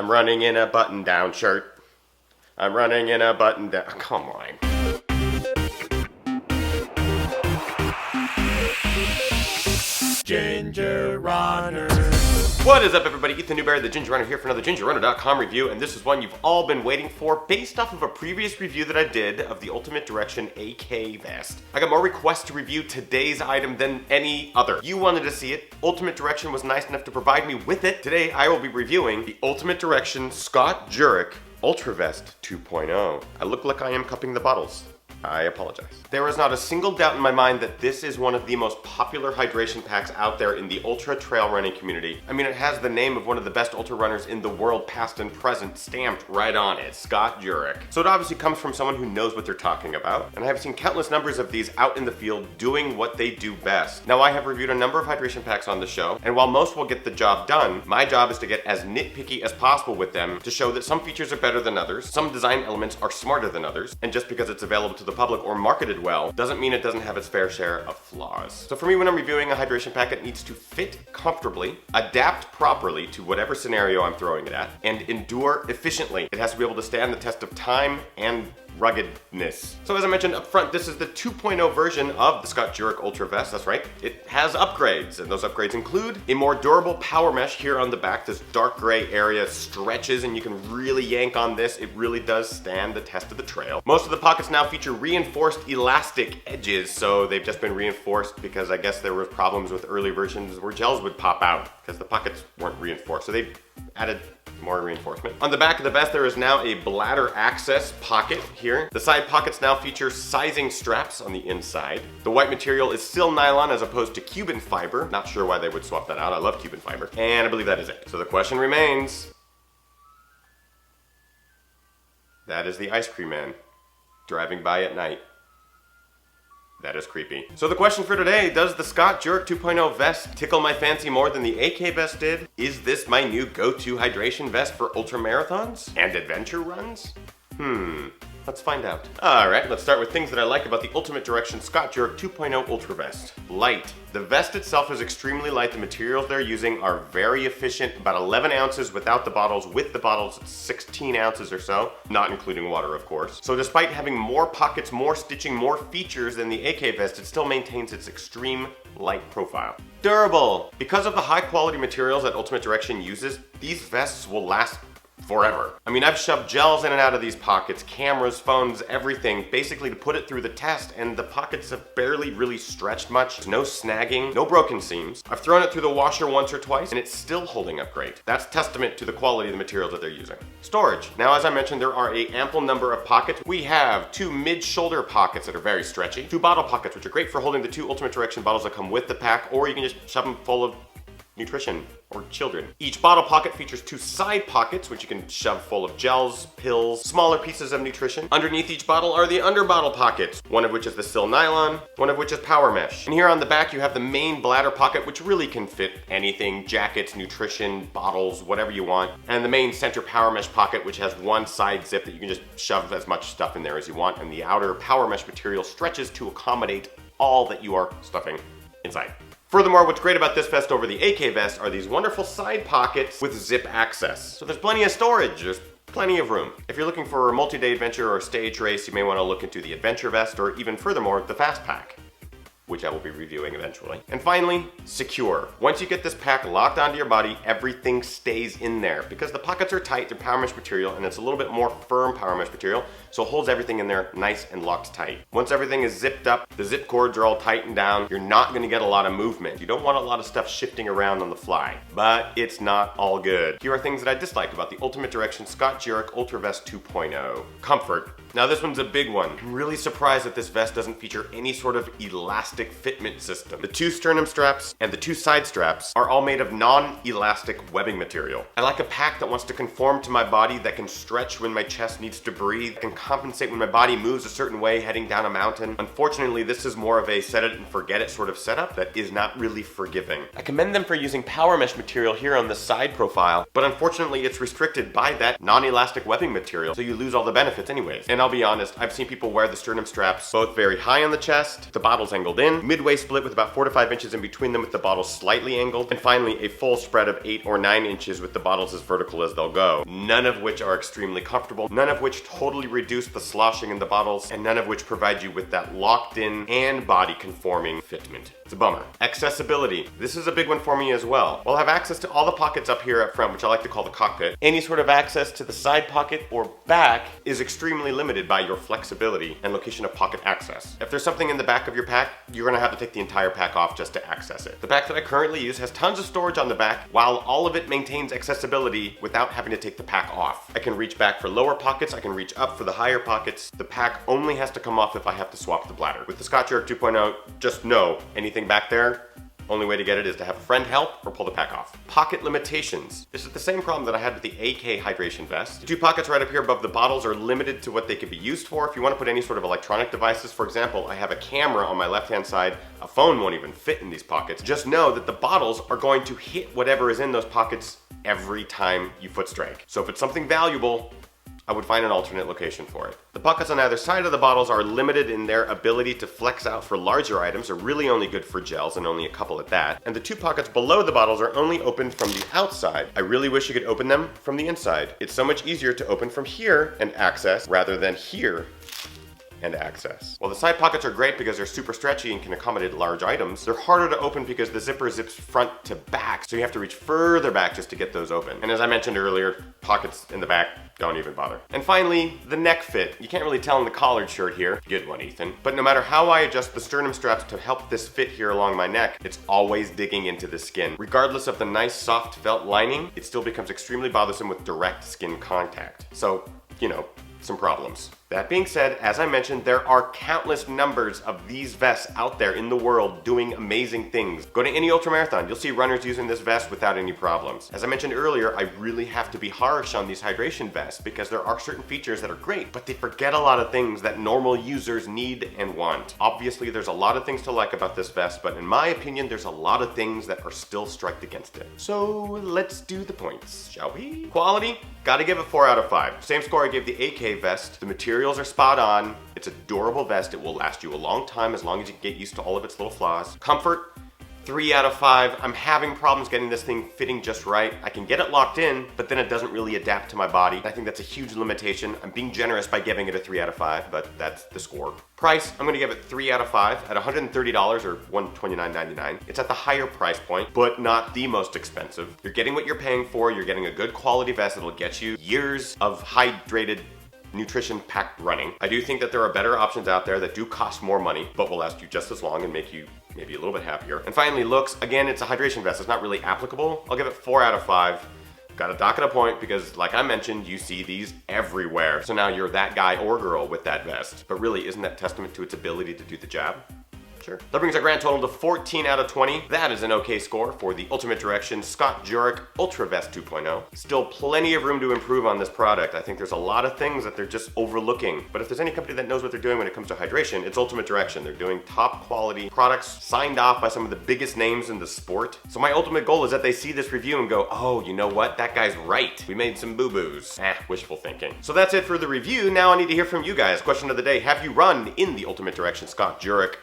I'm running in a button-down shirt. I'm running in a button-down... Come on. Ginger Runner. What is up, everybody? Ethan Newberry, the Ginger Runner, here for another GingerRunner.com review, and this is one you've all been waiting for, based off of a previous review that I did of the Ultimate Direction AK Vest. I got more requests to review today's item than any other. You wanted to see it. Ultimate Direction was nice enough to provide me with it. Today, I will be reviewing the Ultimate Direction Scott Jurek Ultra Vest 2.0. I look like I am cupping the bottles. I apologize. There is not a single doubt in my mind that this is one of the most popular hydration packs out there in the ultra trail running community. I mean, it has the name of one of the best ultra runners in the world, past and present, stamped right on it, Scott Jurek. So it obviously comes from someone who knows what they're talking about, and I have seen countless numbers of these out in the field doing what they do best. Now, I have reviewed a number of hydration packs on the show, and while most will get the job done, my job is to get as nitpicky as possible with them to show that some features are better than others, some design elements are smarter than others, and just because it's available to the public or marketed well doesn't mean it doesn't have its fair share of flaws. So for me, when I'm reviewing a hydration pack, it needs to fit comfortably, adapt properly to whatever scenario I'm throwing it at, and endure efficiently. It has to be able to stand the test of time and ruggedness. So as I mentioned up front, this is the 2.0 version of the Scott Jurek Ultra Vest. That's right, it has upgrades, and those upgrades include a more durable power mesh here on the back. This dark gray area stretches and you can really yank on this. It really does stand the test of the trail. Most of the pockets now feature reinforced elastic edges, so they've just been reinforced because I guess there were problems with early versions where gels would pop out because the pockets weren't reinforced. So they added more reinforcement. On the back of the vest, there is now a bladder access pocket here. The side pockets now feature sizing straps on the inside. The white material is still nylon as opposed to Cuban fiber. Not sure why they would swap that out. I love Cuban fiber. And I believe that is it. So the question remains, that is the ice cream man driving by at night. That is creepy. So the question for today, does the Scott Jurek 2.0 vest tickle my fancy more than the AK vest did? Is this my new go-to hydration vest for ultra marathons and adventure runs? Let's find out. All right, let's start with things that I like about the Ultimate Direction Scott Jurek 2.0 Ultra Vest. Light. The vest itself is extremely light. The materials they're using are very efficient, about 11 ounces without the bottles. With the bottles, it's 16 ounces or so, not including water, of course. So despite having more pockets, more stitching, more features than the AK vest, it still maintains its extreme light profile. Durable. Because of the high quality materials that Ultimate Direction uses, these vests will last forever. I mean, I've shoved gels in and out of these pockets, cameras, phones, everything, basically to put it through the test, and the pockets have barely really stretched much. There's no snagging, no broken seams. I've thrown it through the washer once or twice, and it's still holding up great. That's testament to the quality of the materials that they're using. Storage. Now, as I mentioned, there are an ample number of pockets. We have 2 mid-shoulder pockets that are very stretchy, 2 bottle pockets, which are great for holding the 2 Ultimate Direction bottles that come with the pack, or you can just shove them full of nutrition or children. Each bottle pocket features 2 side pockets, which you can shove full of gels, pills, smaller pieces of nutrition. Underneath each bottle are the under bottle pockets, one of which is the sil nylon, one of which is power mesh. And here on the back you have the main bladder pocket, which really can fit anything, jackets, nutrition, bottles, whatever you want. And the main center power mesh pocket, which has 1 side zip that you can just shove as much stuff in there as you want. And the outer power mesh material stretches to accommodate all that you are stuffing inside. Furthermore, what's great about this vest over the AK vest are these wonderful side pockets with zip access. So there's plenty of storage, there's plenty of room. If you're looking for a multi-day adventure or stage race, you may want to look into the adventure vest or even furthermore, the fast pack, which I will be reviewing eventually. And finally, secure. Once you get this pack locked onto your body, everything stays in there. Because the pockets are tight, they're power mesh material, and it's a little bit more firm power mesh material, so it holds everything in there nice and locked tight. Once everything is zipped up, the zip cords are all tightened down, you're not gonna get a lot of movement. You don't want a lot of stuff shifting around on the fly, but it's not all good. Here are things that I dislike about the Ultimate Direction Scott Jurek Ultra Vest 2.0. Comfort. Now this one's a big one. I'm really surprised that this vest doesn't feature any sort of elastic fitment system. The 2 sternum straps and the 2 side straps are all made of non-elastic webbing material. I like a pack that wants to conform to my body, that can stretch when my chest needs to breathe, can compensate when my body moves a certain way heading down a mountain. Unfortunately, this is more of a set it and forget it sort of setup that is not really forgiving. I commend them for using power mesh material here on the side profile, but unfortunately it's restricted by that non-elastic webbing material, so you lose all the benefits anyways. And I'll be honest, I've seen people wear the sternum straps both very high on the chest, the bottles angled in, midway split with about 4 to 5 inches in between them with the bottles slightly angled, and finally a full spread of 8 or 9 inches with the bottles as vertical as they'll go. None of which are extremely comfortable, none of which totally reduce the sloshing in the bottles, and none of which provide you with that locked in and body conforming fitment. It's a bummer. Accessibility. This is a big one for me as well. While I have access to all the pockets up here up front, which I like to call the cockpit, any sort of access to the side pocket or back is extremely limited by your flexibility and location of pocket access. If there's something in the back of your pack, you're gonna have to take the entire pack off just to access it. The pack that I currently use has tons of storage on the back, while all of it maintains accessibility without having to take the pack off. I can reach back for lower pockets, I can reach up for the higher pockets. The pack only has to come off if I have to swap the bladder. With the Scott Jurek 2.0, just know anything back there, only way to get it is to have a friend help or pull the pack off. Pocket limitations. This is the same problem that I had with the AK hydration vest. The 2 pockets right up here above the bottles are limited to what they could be used for. If you want to put any sort of electronic devices, for example, I have a camera on my left-hand side, a phone won't even fit in these pockets. Just know that the bottles are going to hit whatever is in those pockets every time you foot strike. So if it's something valuable, I would find an alternate location for it. The pockets on either side of the bottles are limited in their ability to flex out for larger items, are really only good for gels and only a couple at that. And the 2 pockets below the bottles are only open from the outside. I really wish you could open them from the inside. It's so much easier to open from here and access rather than here and access. While the side pockets are great because they're super stretchy and can accommodate large items, they're harder to open because the zipper zips front to back, so you have to reach further back just to get those open. And as I mentioned earlier, pockets in the back, don't even bother. And finally, the neck fit. You can't really tell in the collared shirt here. Get one, Ethan. But no matter how I adjust the sternum straps to help this fit here along my neck, it's always digging into the skin. Regardless of the nice soft felt lining, it still becomes extremely bothersome with direct skin contact. So, you know, some problems. That being said, as I mentioned, there are countless numbers of these vests out there in the world doing amazing things. Go to any ultramarathon, you'll see runners using this vest without any problems. As I mentioned earlier, I really have to be harsh on these hydration vests because there are certain features that are great, but they forget a lot of things that normal users need and want. Obviously, there's a lot of things to like about this vest, but in my opinion, there's a lot of things that are still striked against it. So let's do the points, shall we? Quality, gotta give it 4 out of 5. Same score I gave the AK vest. The materials are spot on. It's a durable vest. It will last you a long time as long as you get used to all of its little flaws. Comfort, 3 out of 5. I'm having problems getting this thing fitting just right. I can get it locked in, but then it doesn't really adapt to my body. I think that's a huge limitation. I'm being generous by giving it a 3 out of 5, but that's the score. Price, I'm gonna give it 3 out of 5 at $130 or $129.99. It's at the higher price point, but not the most expensive. You're getting what you're paying for. You're getting a good quality vest that'll get you years of hydrated nutrition packed running. I do think that there are better options out there that do cost more money, but will last you just as long and make you maybe a little bit happier. And finally, looks, again, it's a hydration vest. It's not really applicable. I'll give it 4 out of 5. Got to dock it a point because, like I mentioned, you see these everywhere. So now you're that guy or girl with that vest. But really, isn't that testament to its ability to do the job? Sure. That brings our grand total to 14 out of 20. That is an okay score for the Ultimate Direction Scott Jurek Ultra Vest 2.0. Still plenty of room to improve on this product. I think there's a lot of things that they're just overlooking. But if there's any company that knows what they're doing when it comes to hydration, it's Ultimate Direction. They're doing top quality products signed off by some of the biggest names in the sport. So my ultimate goal is that they see this review and go, oh, you know what? That guy's right. We made some boo-boos. Wishful thinking. So that's it for the review. Now I need to hear from you guys. Question of the day, have you run in the Ultimate Direction Scott Jurek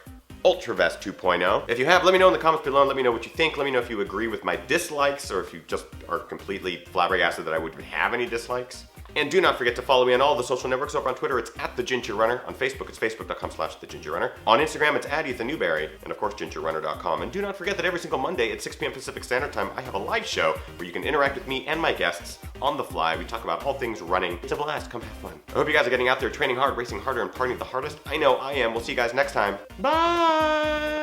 Ultra Vest 2.0. If you have, let me know in the comments below and let me know what you think. Let me know if you agree with my dislikes or if you just are completely flabbergasted that I would have any dislikes. And do not forget to follow me on all the social networks. Over on Twitter, it's @TheGingerRunner. On Facebook, it's facebook.com/TheGingerRunner. On Instagram, it's @EthanNewberry. And of course, GingerRunner.com. And do not forget that every single Monday at 6 p.m. Pacific Standard Time, I have a live show where you can interact with me and my guests on the fly. We talk about all things running. It's a blast. Come have fun. I hope you guys are getting out there, training hard, racing harder, and partying the hardest. I know I am. We'll see you guys next time. Bye!